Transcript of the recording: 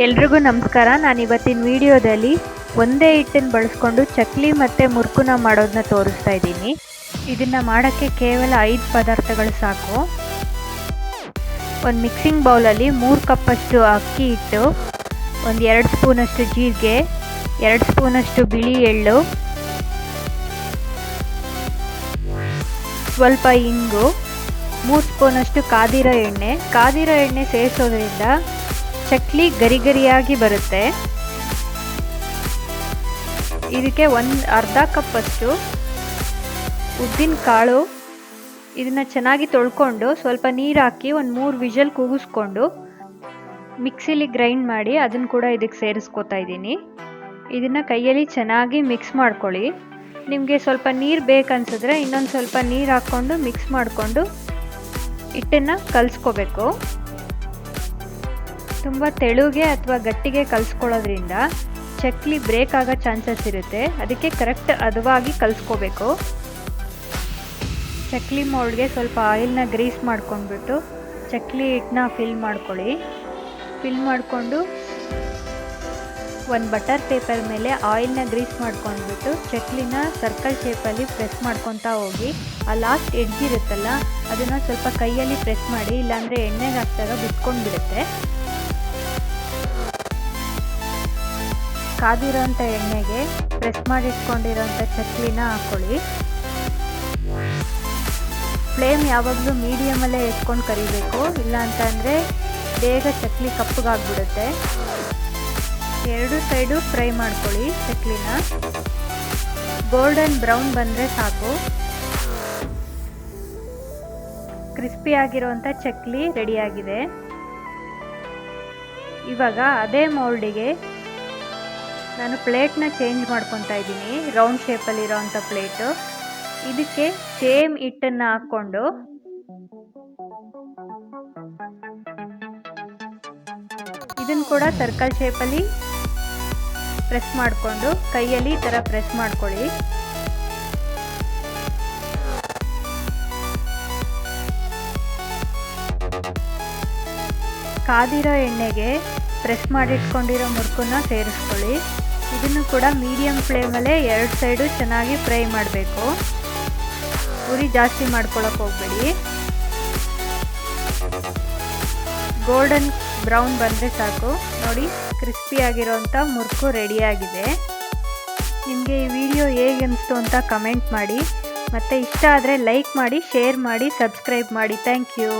ಎಲ್ರಿಗೂ ನಮಸ್ಕಾರ. ನಾನು ಇವತ್ತಿನ ವಿಡಿಯೋದಲ್ಲಿ ಒಂದೇ ಹಿಟ್ಟನ್ನು ಬಳಸ್ಕೊಂಡು ಚಕ್ಲಿ ಮತ್ತು ಮುರುಕುನ ಮಾಡೋದನ್ನ ತೋರಿಸ್ತಾ ಇದ್ದೀನಿ. ಇದನ್ನು ಮಾಡೋಕ್ಕೆ ಕೇವಲ 5 ಪದಾರ್ಥಗಳು ಸಾಕು. ಒಂದು ಮಿಕ್ಸಿಂಗ್ ಬೌಲಲ್ಲಿ 3 ಕಪ್ಪಷ್ಟು ಅಕ್ಕಿ ಹಿಟ್ಟು, ಒಂದು 2 ಸ್ಪೂನಷ್ಟು ಜೀರಿಗೆ, 2 ಸ್ಪೂನಷ್ಟು ಬಿಳಿ ಎಳ್ಳು, ಸ್ವಲ್ಪ ಇಂಗು, 3 ಸ್ಪೂನಷ್ಟು ಕಾದಿರೋ ಎಣ್ಣೆ ಸೇರಿಸೋದ್ರಿಂದ ಚಕ್ಲಿ ಗರಿ ಗರಿಯಾಗಿ ಬರುತ್ತೆ. ಇದಕ್ಕೆ ಅರ್ಧ ಕಪ್ಪಷ್ಟು ಉದ್ದಿನ ಕಾಳು, ಇದನ್ನು ಚೆನ್ನಾಗಿ ತೊಳ್ಕೊಂಡು ಸ್ವಲ್ಪ ನೀರು ಹಾಕಿ ಒಂದು 3 ವಿಷಲ್ ಕೂಗಿಸ್ಕೊಂಡು ಮಿಕ್ಸಿಲಿ ಗ್ರೈಂಡ್ ಮಾಡಿ ಅದನ್ನು ಕೂಡ ಇದಕ್ಕೆ ಸೇರಿಸ್ಕೊತಾ ಇದ್ದೀನಿ. ಇದನ್ನು ಕೈಯಲ್ಲಿ ಚೆನ್ನಾಗಿ ಮಿಕ್ಸ್ ಮಾಡ್ಕೊಳ್ಳಿ. ನಿಮಗೆ ಸ್ವಲ್ಪ ನೀರು ಬೇಕನ್ಸಿದ್ರೆ ಇನ್ನೊಂದು ಸ್ವಲ್ಪ ನೀರು ಹಾಕ್ಕೊಂಡು ಮಿಕ್ಸ್ ಮಾಡಿಕೊಂಡು ಹಿಟ್ಟನ್ನು ಕಲಿಸ್ಕೋಬೇಕು. ತುಂಬ ತೆಳುಗೆ ಅಥವಾ ಗಟ್ಟಿಗೆ ಕಲಿಸ್ಕೊಳ್ಳೋದ್ರಿಂದ ಚಕ್ಲಿ ಬ್ರೇಕ್ ಆಗೋ ಚಾನ್ಸಸ್ ಇರುತ್ತೆ. ಅದಕ್ಕೆ ಕರೆಕ್ಟ್ ಹದವಾಗಿ ಕಲಿಸ್ಕೋಬೇಕು. ಚಕ್ಲಿ ಮೋಲ್ಡ್ಗೆ ಸ್ವಲ್ಪ ಆಯಿಲ್ನ ಗ್ರೀಸ್ ಮಾಡ್ಕೊಂಡ್ಬಿಟ್ಟು ಚಕ್ಲಿ ಹಿಟ್ಟನ್ನ ಫಿಲ್ ಮಾಡ್ಕೊಳ್ಳಿ. ಫಿಲ್ ಮಾಡಿಕೊಂಡು ಒಂದು ಬಟರ್ ಪೇಪರ್ ಮೇಲೆ ಆಯಿಲ್ನ ಗ್ರೀಸ್ ಮಾಡ್ಕೊಂಡ್ಬಿಟ್ಟು ಚಕ್ಲಿನ ಸರ್ಕಲ್ ಶೇಪಲ್ಲಿ ಪ್ರೆಸ್ ಮಾಡ್ಕೊತಾ ಹೋಗಿ ಆ ಲಾಸ್ಟ್ ಎಡ್ಜ್ ಇರುತ್ತಲ್ಲ ಅದನ್ನು ಸ್ವಲ್ಪ ಕೈಯಲ್ಲಿ ಪ್ರೆಸ್ ಮಾಡಿ, ಇಲ್ಲಾಂದರೆ ಎಣ್ಣೆಗೆ ಹಾಕಿದಾಗ ಬಿಟ್ಕೊಂಡು ಬಿಡುತ್ತೆ. ಕಾದಿರೋಂಥ ಎಣ್ಣೆಗೆ ಪ್ರೆಸ್ ಮಾಡಿಟ್ಕೊಂಡಿರೋಂಥ ಚಕ್ಲಿನ ಹಾಕ್ಕೊಳ್ಳಿ. ಫ್ಲೇಮ್ ಯಾವಾಗಲೂ ಮೀಡಿಯಮಲ್ಲೇ ಇಟ್ಕೊಂಡು ಕರಿಬೇಕು, ಇಲ್ಲ ಅಂತಂದರೆ ಬೇಗ ಚಕ್ಲಿ ಕಪ್ಪಗಾಗ್ಬಿಡುತ್ತೆ. 2 ಸೈಡು ಫ್ರೈ ಮಾಡ್ಕೊಳ್ಳಿ. ಚಕ್ಲಿನ ಗೋಲ್ಡನ್ ಬ್ರೌನ್ ಬಂದರೆ ಸಾಕು. ಕ್ರಿಸ್ಪಿ ಆಗಿರೋಂಥ ಚಕ್ಲಿ ರೆಡಿಯಾಗಿದೆ. ಇವಾಗ ಅದೇ ಮೋಲ್ಡಿಗೆ ನಾನು ಪ್ಲೇಟ್ನ ಚೇಂಜ್ ಮಾಡ್ಕೊತಾ ಇದ್ದೀನಿ. ರೌಂಡ್ ಶೇಪಲ್ಲಿರೋಂಥ ಪ್ಲೇಟು. ಇದಕ್ಕೆ ಸೇಮ್ ಹಿಟ್ಟನ್ನು ಹಾಕ್ಕೊಂಡು ಇದನ್ನು ಕೂಡ ಸರ್ಕಲ್ ಶೇಪಲ್ಲಿ ಪ್ರೆಸ್ ಮಾಡಿಕೊಂಡು ಕೈಯಲ್ಲಿ ಈ ಥರ ಪ್ರೆಸ್ ಮಾಡ್ಕೊಳ್ಳಿ. ಕಾದಿರೋ ಎಣ್ಣೆಗೆ ಪ್ರೆಸ್ ಮಾಡಿಟ್ಕೊಂಡಿರೋ ಮುರುಕನ್ನ ಸೇರಿಸ್ಕೊಳ್ಳಿ. ಇದನ್ನು ಕೂಡ ಮೀಡಿಯಮ್ ಫ್ಲೇಮಲ್ಲೇ 2 ಸೈಡು ಚೆನ್ನಾಗಿ ಫ್ರೈ ಮಾಡಬೇಕು. ಉರಿ ಜಾಸ್ತಿ ಮಾಡ್ಕೊಳ್ಳೋಕೆ ಹೋಗಬೇಡಿ. ಗೋಲ್ಡನ್ ಬ್ರೌನ್ ಬಂದರೆ ಸಾಕು. ನೋಡಿ, ಕ್ರಿಸ್ಪಿಯಾಗಿರೋಂಥ ಮುರುಕು ರೆಡಿಯಾಗಿದೆ. ನಿಮಗೆ ಈ ವಿಡಿಯೋ ಹೇಗೆ ಅನಿಸ್ತು ಅಂತ ಕಮೆಂಟ್ ಮಾಡಿ. ಮತ್ತು ಇಷ್ಟ ಆದರೆ ಲೈಕ್ ಮಾಡಿ, ಶೇರ್ ಮಾಡಿ, ಸಬ್ಸ್ಕ್ರೈಬ್ ಮಾಡಿ. Thank you.